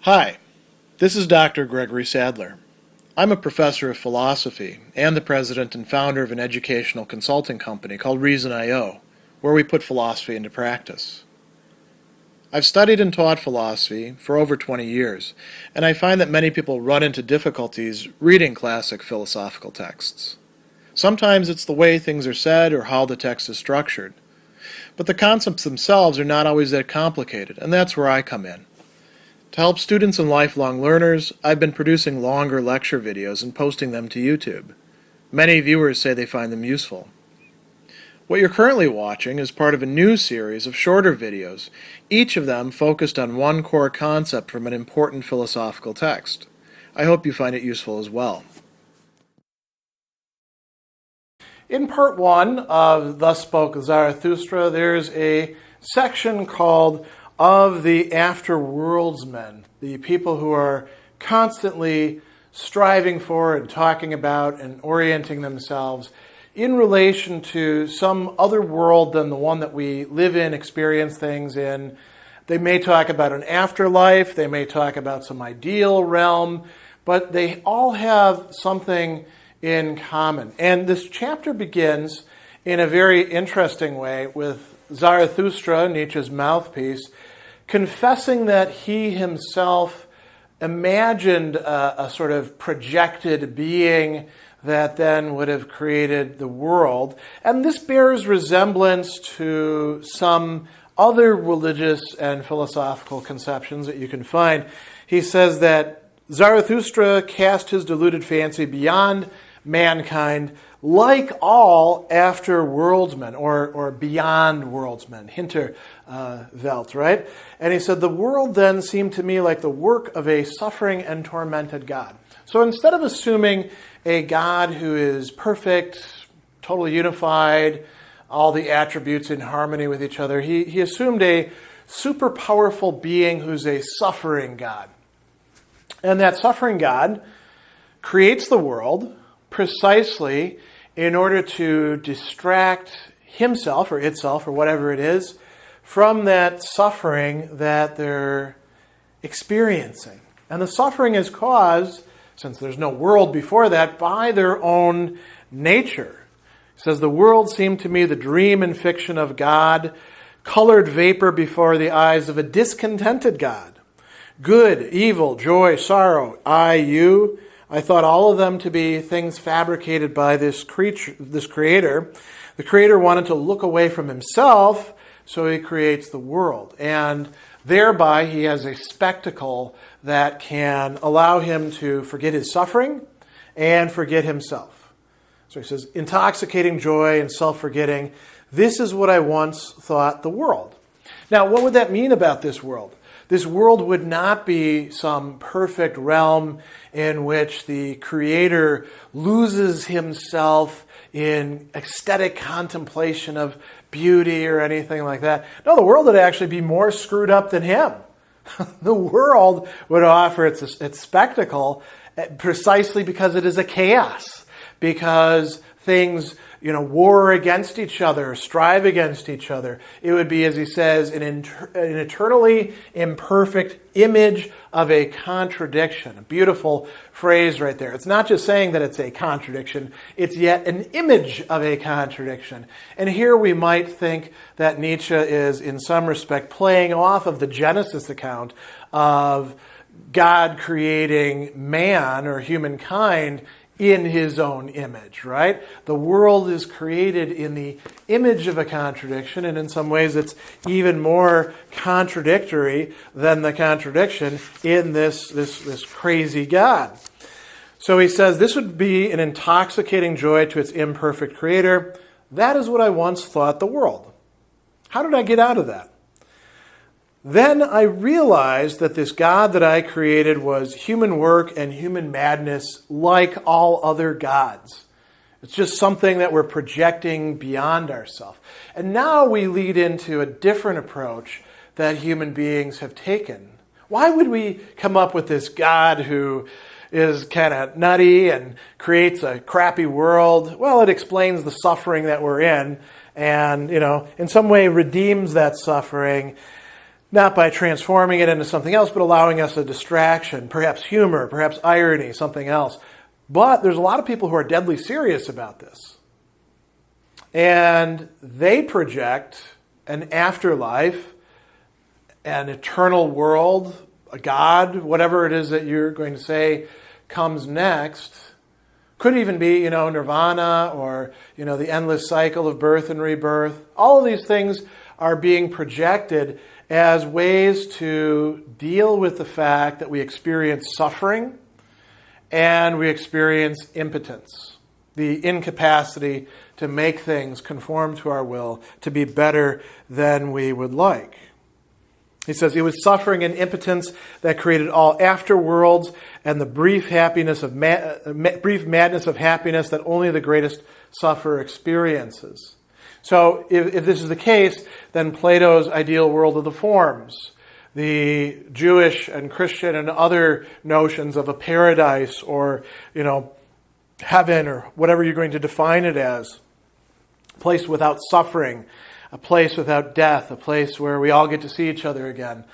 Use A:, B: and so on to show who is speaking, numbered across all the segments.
A: Hi, this is Dr. Gregory Sadler. I'm a professor of philosophy and the president and founder of an educational consulting company called Reason.io, where we put philosophy into practice. I've studied and taught philosophy for over 20 years, and I find that many people run into difficulties reading classic philosophical texts. Sometimes it's the way things are said or how the text is structured. But the concepts themselves are not always that complicated, and that's where I come in. To help students and lifelong learners, I've been producing longer lecture videos and posting them to YouTube. Many viewers say they find them useful. What you're currently watching is part of a new series of shorter videos, each of them focused on one core concept from an important philosophical text. I hope you find it useful as well. In part one of Thus Spoke Zarathustra, there's a section called Of the Afterworldsmen, the people who are constantly striving for and talking about and orienting themselves in relation to some other world than the one that we live in, experience things in. They may talk about an afterlife, they may talk about some ideal realm, but they all have something in common. And this chapter begins in a very interesting way with Zarathustra, Nietzsche's mouthpiece, confessing that he himself imagined a sort of projected being that then would have created the world. And this bears resemblance to some other religious and philosophical conceptions that you can find. He says that Zarathustra cast his deluded fancy beyond mankind, like all after-worldsmen, or beyond worldsmen, Hinterwelt, right? And he said, the world then seemed to me like the work of a suffering and tormented God. So instead of assuming a God who is perfect, totally unified, all the attributes in harmony with each other, he assumed a super powerful being who's a suffering God. And that suffering God creates the world precisely in order to distract himself or itself or whatever it is from that suffering that they're experiencing. And the suffering is caused, since there's no world before that, by their own nature. It says, the world seemed to me the dream and fiction of God, colored vapor before the eyes of a discontented God. Good, evil, joy, sorrow, I, you, I thought all of them to be things fabricated by this creator. The creator wanted to look away from himself, so he creates the world. And thereby he has a spectacle that can allow him to forget his suffering and forget himself. So he says, intoxicating joy and self-forgetting, this is what I once thought the world. Now, what would that mean about this world? This world would not be some perfect realm in which the creator loses himself in ecstatic contemplation of beauty or anything like that. No, the world would actually be more screwed up than him. The world would offer its spectacle precisely because it is a chaos, because things war against each other, strive against each other. It would be, as he says, an eternally imperfect image of a contradiction. A beautiful phrase right there. It's not just saying that it's a contradiction, it's yet an image of a contradiction. And here we might think that Nietzsche is, in some respect, playing off of the Genesis account of God creating man or humankind in his own image, right? The world is created in the image of a contradiction, and in some ways it's even more contradictory than the contradiction in this crazy God. So he says, this would be an intoxicating joy to its imperfect creator. That is what I once thought the world. How did I get out of that? Then I realized that this God that I created was human work and human madness like all other gods. It's just something that we're projecting beyond ourselves. And now we lead into a different approach that human beings have taken. Why would we come up with this God who is kind of nutty and creates a crappy world? Well, it explains the suffering that we're in and, in some way redeems that suffering. Not by transforming it into something else, but allowing us a distraction, perhaps humor, perhaps irony, something else. But there's a lot of people who are deadly serious about this. And they project an afterlife, an eternal world, a God, whatever it is that you're going to say comes next. Could even be, nirvana or, the endless cycle of birth and rebirth. All of these things are being projected as ways to deal with the fact that we experience suffering and we experience impotence, the incapacity to make things conform to our will, to be better than we would like. He says, it was suffering and impotence that created all afterworlds and the brief madness of happiness that only the greatest sufferer experiences. So if this is the case, then Plato's ideal world of the forms, the Jewish and Christian and other notions of a paradise or, heaven or whatever you're going to define it as, a place without suffering, a place without death, a place where we all get to see each other again.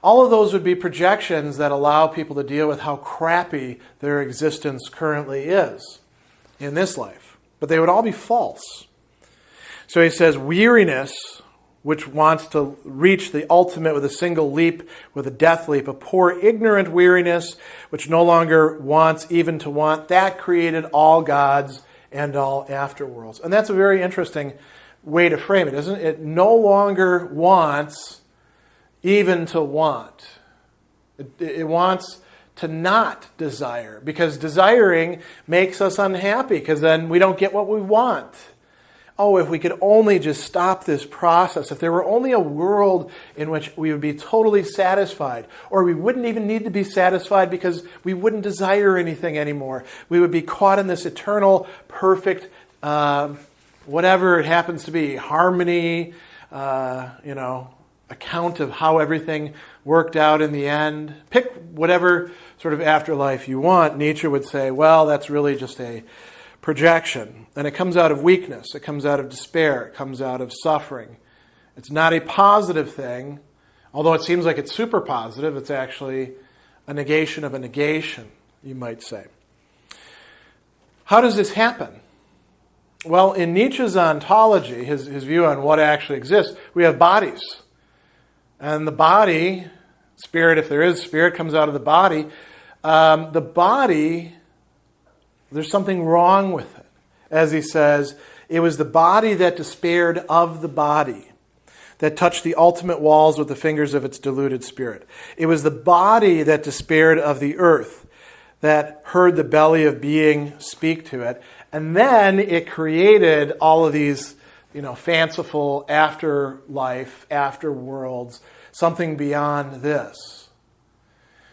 A: All of those would be projections that allow people to deal with how crappy their existence currently is in this life. But they would all be false. So he says, weariness, which wants to reach the ultimate with a single leap, with a death leap, a poor ignorant weariness, which no longer wants even to want, that created all gods and all afterworlds. And that's a very interesting way to frame it, isn't it? It no longer wants even to want. It wants to not desire, because desiring makes us unhappy, because then we don't get what we want. Oh, if we could only just stop this process, if there were only a world in which we would be totally satisfied, or we wouldn't even need to be satisfied because we wouldn't desire anything anymore. We would be caught in this eternal, perfect, whatever it happens to be, harmony, account of how everything worked out in the end. Pick whatever sort of afterlife you want. Nietzsche would say, well, that's really just a projection. And it comes out of weakness. It comes out of despair. It comes out of suffering. It's not a positive thing. Although it seems like it's super positive, it's actually a negation of a negation, you might say. How does this happen? Well, in Nietzsche's ontology, his view on what actually exists, we have bodies. And the body, spirit, if there is spirit, comes out of the body. The body, there's something wrong with it. As he says, it was the body that despaired of the body, that touched the ultimate walls with the fingers of its deluded spirit. It was the body that despaired of the earth, that heard the belly of being speak to it. And then it created all of these, fanciful afterlife, afterworlds, something beyond this.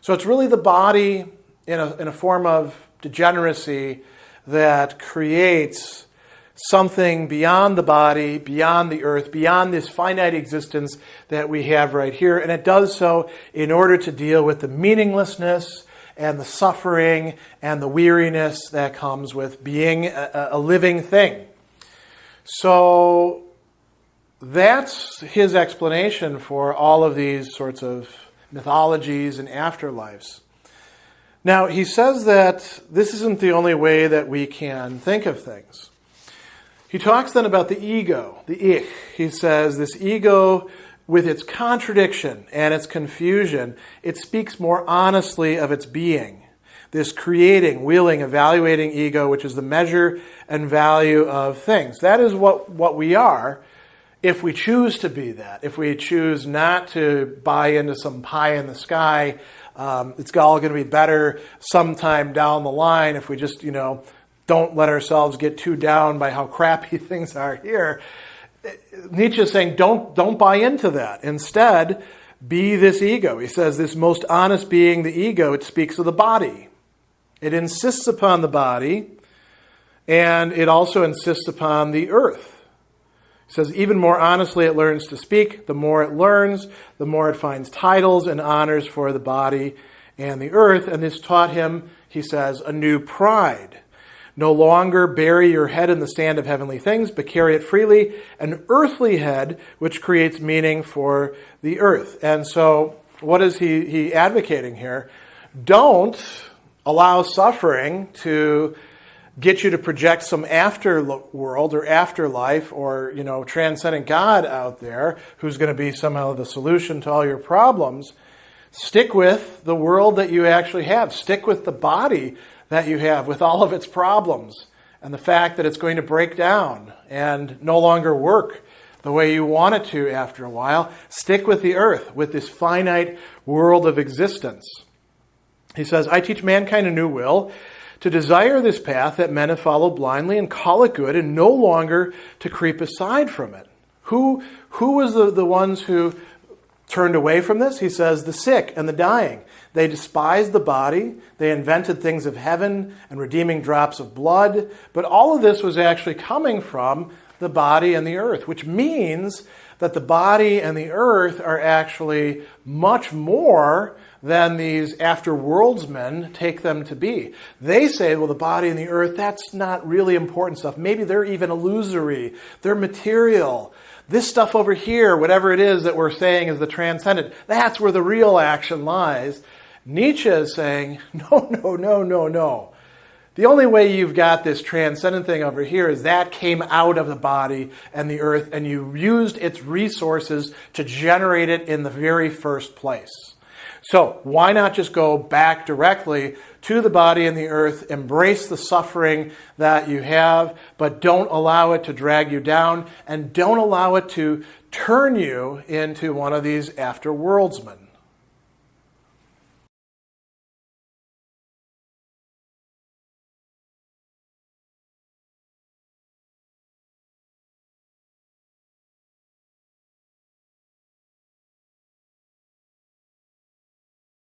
A: So it's really the body in a form of degeneracy that creates something beyond the body, beyond the earth, beyond this finite existence that we have right here. And it does so in order to deal with the meaninglessness and the suffering and the weariness that comes with being a living thing. So that's his explanation for all of these sorts of mythologies and afterlives. Now, he says that this isn't the only way that we can think of things. He talks then about the ego, the ich. He says this ego, with its contradiction and its confusion, it speaks more honestly of its being. This creating, wheeling, evaluating ego, which is the measure and value of things. That is what we are if we choose to be that. If we choose not to buy into some pie in the sky, it's all going to be better sometime down the line if we just, don't let ourselves get too down by how crappy things are here. Nietzsche is saying, don't buy into that. Instead, be this ego. He says this most honest being, the ego, it speaks of the body. It insists upon the body, and it also insists upon the earth. He says even more honestly it learns to speak. The more it learns, the more it finds titles and honors for the body and the earth. And this taught him, he says, a new pride. No longer bury your head in the sand of heavenly things, but carry it freely, an earthly head which creates meaning for the earth. And so what is he advocating here? Don't allow suffering to get you to project some afterworld or afterlife or, transcendent God out there who's going to be somehow the solution to all your problems. Stick with the world that you actually have. Stick with the body that you have with all of its problems and the fact that it's going to break down and no longer work the way you want it to after a while. Stick with the earth, with this finite world of existence. He says, I teach mankind a new will, to desire this path that men have followed blindly and call it good and no longer to creep aside from it. Who was the ones who turned away from this? He says, the sick and the dying. They despised the body. They invented things of heaven and redeeming drops of blood. But all of this was actually coming from the body and the earth, which means that the body and the earth are actually much more than these afterworldsmen take them to be. They say, well, the body and the earth, that's not really important stuff. Maybe they're even illusory. They're material. This stuff over here, whatever it is that we're saying is the transcendent, that's where the real action lies. Nietzsche is saying, no. The only way you've got this transcendent thing over here is that came out of the body and the earth, and you used its resources to generate it in the very first place. So why not just go back directly to the body and the earth, embrace the suffering that you have, but don't allow it to drag you down, and don't allow it to turn you into one of these afterworldsmen.